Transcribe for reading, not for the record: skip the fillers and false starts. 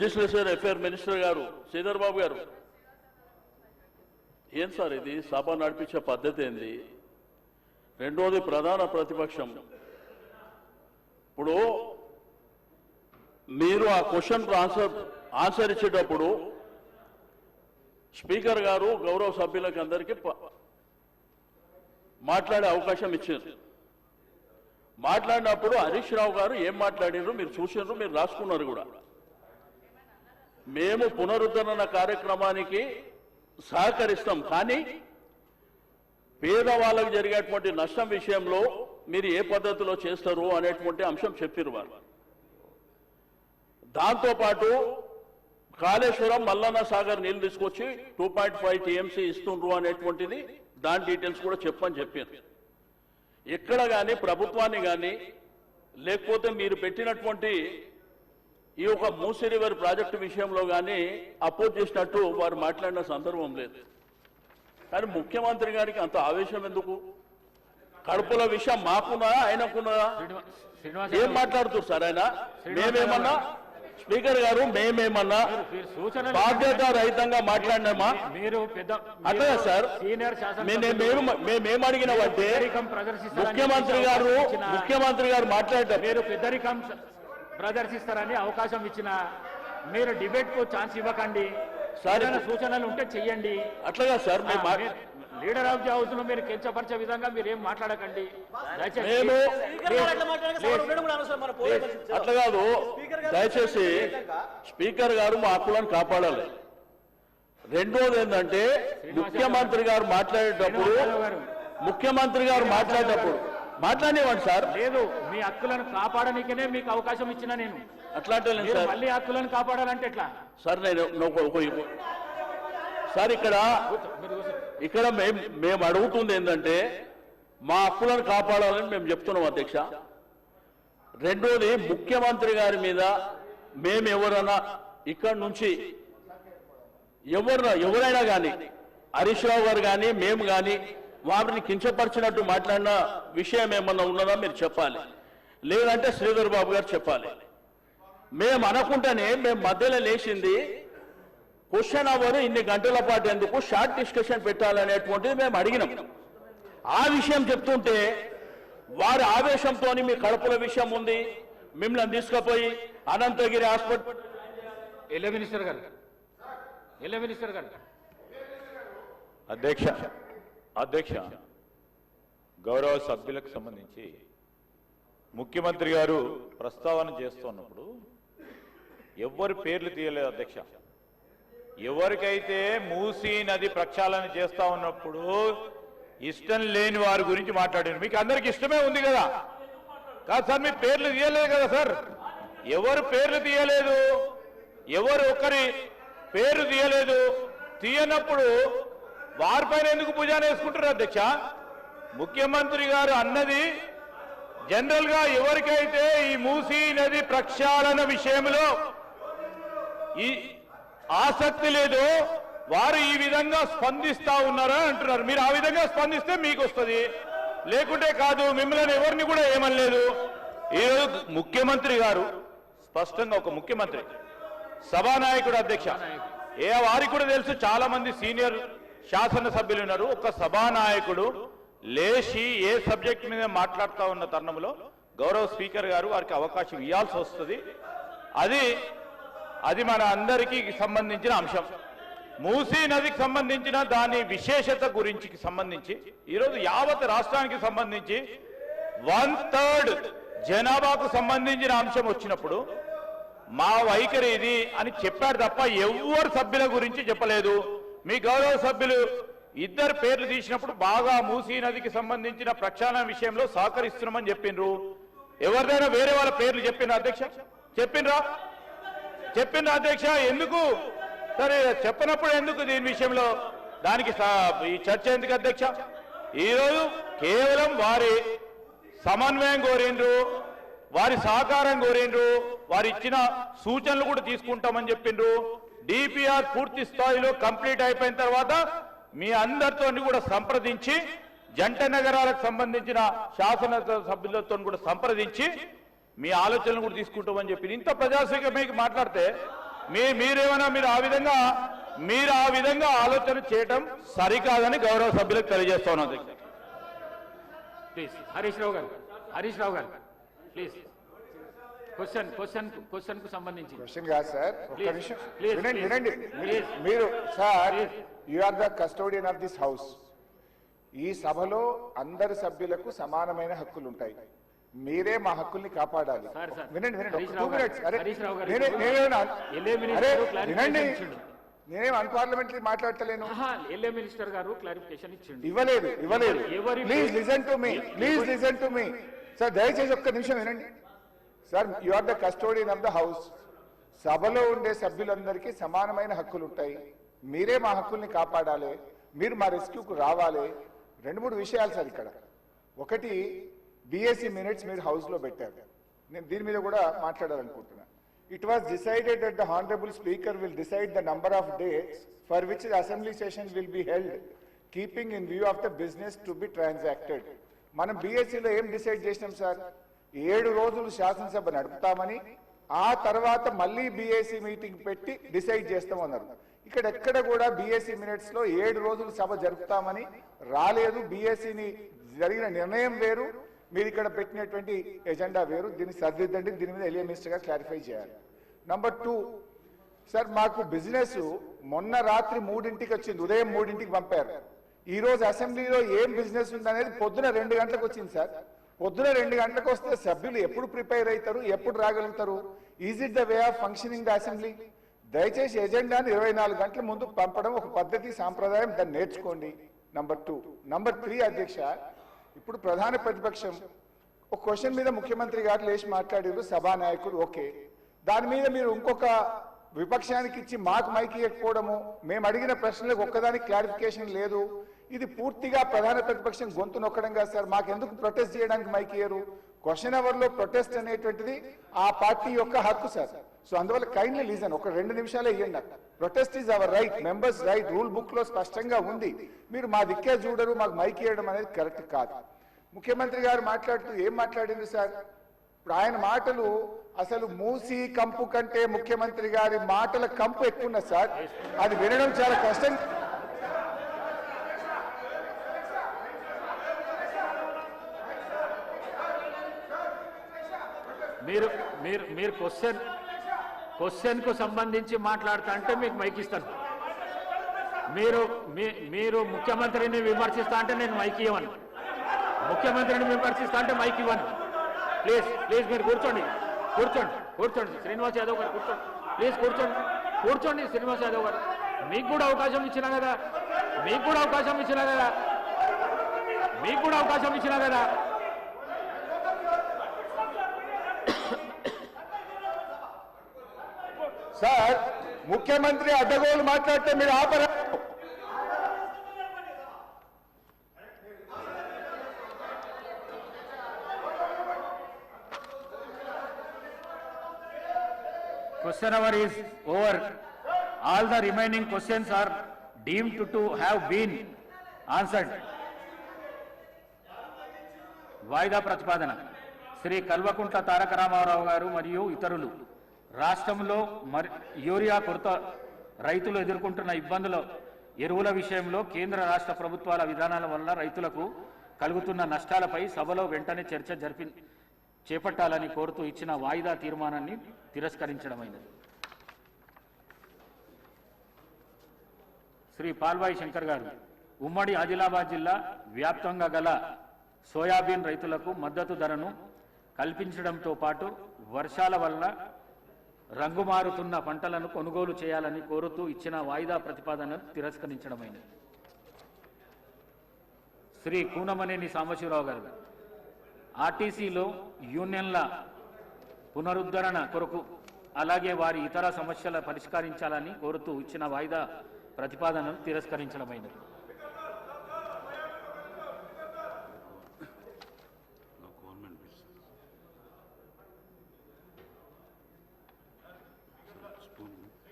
Legislature affair minister గారు శ్రీధర్ బాబు గారు, ఏం సార్ ఇది? సభ నడిపించే పద్ధతి ఏంది? రెండోది ప్రధాన ప్రతిపక్షం. ఇప్పుడు మీరు ఆ క్వశ్చన్ ఆన్సర్ ఇచ్చేటప్పుడు స్పీకర్ గారు గౌరవ సభ్యులకు అందరికీ మాట్లాడే అవకాశం ఇచ్చారు. మాట్లాడినప్పుడు హరీష్ రావు గారు ఏం మాట్లాడారు మీరు చూసినారు, మీరు రాసుకున్నారు కూడా. మేము పునరుద్ధరణ కార్యక్రమానికి సహకరిస్తాం, కానీ పేదవాళ్ళకు జరిగేటువంటి నష్టం విషయంలో మీరు ఏ పద్ధతిలో చేస్తారు అనేటువంటి అంశం చెప్పారు వారు. దాంతోపాటు కాళేశ్వరం మల్లన్న సాగర్ నీళ్లు తీసుకొచ్చి 2.5 TMC ఇస్తుండ్రు అనేటువంటిది దాని డీటెయిల్స్ కూడా చెప్పని చెప్పారు. ఎక్కడ కానీ ప్రభుత్వాన్ని కానీ లేకపోతే మీరు పెట్టినటువంటి ఈ ఒక మూసీ రివర్ ప్రాజెక్టు విషయంలో కానీ అపోజ్ చేసినట్టు వారు మాట్లాడిన సందర్భం లేదు. కానీ ముఖ్యమంత్రి గారికి అంత ఆవేశం ఎందుకు? కడుపుల విషయం మాకున్నదా ఆయనకున్నదా? ఏం మాట్లాడుతున్నారు సార్ ఆయన? మేమేమన్నా స్పీకర్ గారు మేమేమన్నా బాధ్యత రహితంగా మాట్లాడినామా? అట్లా సార్ మేమేం అడిగినామంటే ముఖ్యమంత్రి గారు మాట్లాడారు, మీరు పెద్దరికం ప్రదర్శిస్తారని అవకాశం ఇచ్చిన మీరు డిబేట్ కు ఛాన్స్ ఇవ్వకండి. సరైన సూచనలు ఉంటే చెయ్యండి. అట్లాగా sir leader of the house లో మీరు కించపరిచే విధంగా మీరు ఏం మాట్లాడకండి. అట్లా కాదు, దయచేసి స్పీకర్ గారు మా హక్కులను కాపాడాలి. రెండోది ఏంటంటే ముఖ్యమంత్రి గారు మాట్లాడేటప్పుడు మాట్లాడేవాడు సార్. లేదు, మీ హక్కులను కాపాడనికనే మీకు అవకాశం ఇచ్చిన నేను. అట్లాంటి మళ్ళీ హక్కులను కాపాడాలంటే ఎట్లా సార్? సార్ ఇక్కడ మేము అడుగుతుంది ఏంటంటే మా హక్కులను కాపాడాలని మేము చెప్తున్నాం అధ్యక్ష. రెండోది ముఖ్యమంత్రి గారి మీద మేము ఎవరైనా ఇక్కడ నుంచి ఎవరైనా కానీ హరీష్ రావు గారు కానీ మేము కానీ వారిని కించపరిచినట్టు మాట్లాడిన విషయం ఏమన్నా ఉన్నదా మీరు చెప్పాలి, లేదంటే శ్రీధర్ బాబు గారు చెప్పాలి. మేము అనుకుంటేనే మేము మధ్యలో లేచింది క్వశ్చన్ అవర్ ఇన్ని గంటల పాటు ఎందుకు షార్ట్ డిస్కషన్ పెట్టాలనేటువంటిది మేము అడిగినాం. ఆ విషయం చెప్తుంటే వారి ఆవేశంతో మీ కడుపుల విషయం ఉంది, మిమ్మల్ని తీసుకుపోయి అనంతగిరి హాస్పిటల్. మినిస్టర్ గారు అధ్యక్ష గౌరవ సభ్యులకు సంబంధించి ముఖ్యమంత్రి గారు ప్రస్తావన చేస్తున్నప్పుడు ఎవరి పేర్లు తీయలేదు అధ్యక్ష. ఎవరికైతే మూసీ నది ప్రక్షాళన చేస్తా ఉన్నప్పుడు ఇష్టం లేని వారి గురించి మాట్లాడారు. మీకు అందరికి ఇష్టమే ఉంది కదా? కాదు సార్, మీ పేర్లు తీయలేదు కదా సార్? ఎవరు పేర్లు తీయలేదు, ఎవరు ఒకరి పేరు తీయలేదు. తీయనప్పుడు వారిపైన ఎందుకు భుజాన వేసుకుంటారు అధ్యక్ష? ముఖ్యమంత్రి గారు అన్నది జనరల్ గా ఎవరికైతే ఈ మూసీ నది ప్రక్షాళన విషయంలో ఈ ఆసక్తి లేదో వారు ఈ విధంగా స్పందిస్తా ఉన్నారా అంటున్నారు. మీరు ఆ విధంగా స్పందిస్తే మీకు వస్తుంది, లేకుంటే కాదు. మిమ్మల్ని ఎవరిని కూడా ఏమనలేదు. ఈరోజు ముఖ్యమంత్రి గారు స్పష్టంగా ఒక ముఖ్యమంత్రి సభానాయకుడు అధ్యక్ష, వారికి కూడా తెలుసు, చాలా మంది సీనియర్ శాసనసభ్యులు ఉన్నారు. ఒక సభానాయకుడు లేచి ఏ సబ్జెక్ట్ మీద మాట్లాడుతూ ఉన్న తరుణంలో గౌరవ స్పీకర్ గారు వారికి అవకాశం ఇవ్వాల్సి వస్తుంది. అది మన అందరికీ సంబంధించిన అంశం. మూసీ నదికి సంబంధించిన దాని విశేషత గురించి సంబంధించి ఈరోజు యావత్ రాష్ట్రానికి సంబంధించి 1/3 జనాభాకు సంబంధించిన అంశం వచ్చినప్పుడు మా వైఖరి ఇది అని చెప్పారు తప్ప ఎవరు సభ్యుల గురించి చెప్పలేదు. మీ గౌరవ సభ్యులు ఇద్దరు పేర్లు తీసినప్పుడు బాగా మూసీ నదికి సంబంధించిన ప్రక్షాళన విషయంలో సహకరిస్తున్నామని చెప్పిండ్రు. ఎవరిదైనా వేరే వాళ్ళ పేర్లు చెప్పిన అధ్యక్ష? చెప్పిన అధ్యక్ష ఎందుకు? సరే చెప్పినప్పుడు ఎందుకు దీని విషయంలో దానికి ఈ చర్చ ఎందుకు అధ్యక్ష? ఈరోజు కేవలం వారి సమన్వయం కోరిండ్రు, వారి సహకారం కోరిండ్రు, వారు ఇచ్చిన సూచనలు కూడా తీసుకుంటామని చెప్పిండ్రు. డిపిఆర్ పూర్తి స్థాయిలో కంప్లీట్ అయిపోయిన తర్వాత మీ అందరితో కూడా సంప్రదించి జంట నగరాలకు సంబంధించిన శాసన సభ్యులతో కూడా సంప్రదించి మీ ఆలోచనలు కూడా తీసుకుంటామని చెప్పి ఇంత ప్రజాస్వామ్యంగా మాట్లాడితే మీరేమైనా మీరు ఆ విధంగా ఆలోచన చేయటం సరికాదని గౌరవ సభ్యులకు తెలియజేస్తా ఉన్నది. ప్లీజ్ హరీష్ రావు గారు ప్లీజ్ క్వశ్చన్ కు సంబంధించి క్వశ్చన్ కాదు సార్, ఒక్క Please, నిమిషం please, వినండి. please. మీరు sir, Please. You are the custodian of this house. ఈ సభలో అందరి సభ్యులకు సమానమైన హక్కులు ఉంటాయి. మీరే మా హక్కుల్ని కాపాడాలి. సార్. వినండి హరీష్ ఒక రావు 2 గారు, minutes. అరే, హరీష్ రావు గారు, ఎల్ఏ మినిస్టర్ అరే, clarification వినండి, ఇచ్చిండు. నేనేం అన్పార్లమెంటరీ మాట్లాడతలేను. ఎల్ఏ మినిస్టర్ గారు క్లారిఫికేషన్ ఇచ్చిండు. ఇవ్వలేదు ఎవరి- please listen to me sir, దయచేసి ఒక్క నిమిషం వినండి సార్. You are the custodian of the house. సభలో ఉండే సభ్యులందరికీ సమానమైన హక్కులు ఉంటాయి. మీరే మా హక్కుల్ని కాపాడాలి. మీరు మా రెస్క్యూకు రావాలి. 2-3 విషయాలు సార్ ఇక్కడ. ఒకటి, బిఎస్సి మినిట్స్ మీరు హౌస్ లో పెట్టారు. నేను దీని మీద కూడా మాట్లాడాలనుకుంటున్నా. It was decided that the Honorable Speaker will decide the number of days for which the assembly session will be held, keeping in view of the business to be transacted. మనం బీఎస్సీలో ఏం decide చేసినాం sir? 7 రోజులు శాసనసభ నడుపుతామని, ఆ తర్వాత మళ్ళీ BSc meeting పెట్టి decide చేస్తామన్నారు. ఇక్కడ ఎక్కడ కూడా బీఎస్సీ మినిట్స్ లో 7 రోజులు సభ జరుపుతామని రాలేదు. బీఎస్సీని జరిగిన నిర్ణయం వేరు, మీరు ఇక్కడ పెట్టినటువంటి ఎజెండా వేరు. దీన్ని సరిదిద్దండి. దీని మీద ఎలియా మినిస్టర్ గారు క్లారిఫై చేయాలి. నంబర్ 2 సార్, మాకు బిజినెస్ మొన్న రాత్రి 3ంటికి వచ్చింది, ఉదయం 3ంటికి పంపారు. ఈ రోజు అసెంబ్లీలో ఏం బిజినెస్ ఉందనేది పొద్దున 2 గంటలకు వచ్చింది సార్. పొద్దున 2 గంటలకు వస్తే సభ్యులు ఎప్పుడు ప్రిపేర్ అవుతారు, ఎప్పుడు రాగలుగుతారు? Is it the way of functioning the assembly? దయచేసి ఎజెండాను 24 గంటల ముందు పంపడం ఒక పద్ధతి, సాంప్రదాయం. దాన్ని నేర్చుకోండి. నంబర్ 2. నంబర్ 3 అధ్యక్ష, ఇప్పుడు ప్రధాన ప్రతిపక్షం ఒక క్వశ్చన్ మీద ముఖ్యమంత్రి గారు లేచి మాట్లాడారు, సభానాయకుడు ఓకే. దాని మీద మీరు ఇంకొక విపక్షానికి ఇచ్చి మాకు మైక్ ఇవ్వకపోవడము, మేము అడిగిన ప్రశ్నలకు ఒక్కదానికి క్లారిఫికేషన్ లేదు. ఇది పూర్తిగా ప్రధాన ప్రతిపక్షం గొంతు నొక్కడం కాదు సార్. మాకెందుకు ప్రొటెస్ట్ చేయడానికి మైక్ ఇయ్యరు? క్వశ్చన్ అవర్ లో ప్రొటెస్ట్ అనేటువంటిది ఆ పార్టీ యొక్క హక్కు సార్. సో అందువల్ల కైండ్లీ లీజన్, ఒక 2 నిమిషాలే ఇవ్వండి. Protest is our right, members right, rule book లో స్పష్టంగా ఉంది. మీరు మా దిక్కే చూడరు, మాకు మైక్ ఇవ్వడం అనేది కరెక్ట్ కాదు. ముఖ్యమంత్రి గారు మాట్లాడుతూ ఏం మాట్లాడింది సార్? ఇప్పుడు ఆయన మాటలు అసలు మూసి కంపు కంటే ముఖ్యమంత్రి గారి మాటల కంపు ఎక్కువ ఉన్నది సార్. అది వినడం చాలా కష్టం. మీరు క్వశ్చన్ కు సంబంధించి మాట్లాడుతా అంటే మీకు మైక్ ఇస్తాను. మీరు ముఖ్యమంత్రిని విమర్శిస్తా అంటే నేను మైక్ ఇవ్వను. ముఖ్యమంత్రిని విమర్శిస్తా అంటే మైక్ ఇవ్వను. ప్లీజ్ మీరు కూర్చోండి శ్రీనివాస్ యాదవ్ గారు కూర్చోండి. ప్లీజ్ కూర్చోండి శ్రీనివాస్ యాదవ్ గారు. మీకు కూడా అవకాశం ఇచ్చినా కదా. సార్, ముఖ్యమంత్రి అడ్డగోలు మాట్లాడితే మీరు ఆపరా? Question hour is over. All the remaining questions are deemed to have been answered. వాయిదా ప్రతిపాదన. శ్రీ కల్వకుంట్ల తారక రామారావు గారు మరియు ఇతరులు రాష్ట్రంలో యూరియా కొరత, రైతులు ఎదుర్కొంటున్న ఇబ్బందుల, ఎరువుల విషయంలో కేంద్ర రాష్ట్ర ప్రభుత్వాల విధానాల వల్ల రైతులకు కలుగుతున్న నష్టాలపై సభలో వెంటనే చర్చ చేపట్టాలని కోరుతూ ఇచ్చిన వాయిదా తీర్మానాన్ని తిరస్కరించడమైనది. శ్రీ పాల్వాయి శంకర్ గారు ఉమ్మడి ఆదిలాబాద్ జిల్లా వ్యాప్తంగా గల సోయాబీన్ రైతులకు మద్దతు ధరను కల్పించడంతో పాటు వర్షాల వల్ల రంగుమారుతున్న పంటలను కొనుగోలు చేయాలని కోరుతూ ఇచ్చిన వాయిదా ప్రతిపాదనను తిరస్కరించడమైనది. శ్రీ కూనమనేని సాంబశివరావు గారు ఆర్టీసీలో యూనియన్ల పునరుద్ధరణ కొరకు అలాగే వారి ఇతర సమస్యల పరిష్కరించాలని కోరుతూ ఇచ్చిన వాయిదా ప్రతిపాదనను తిరస్కరించడమైనది.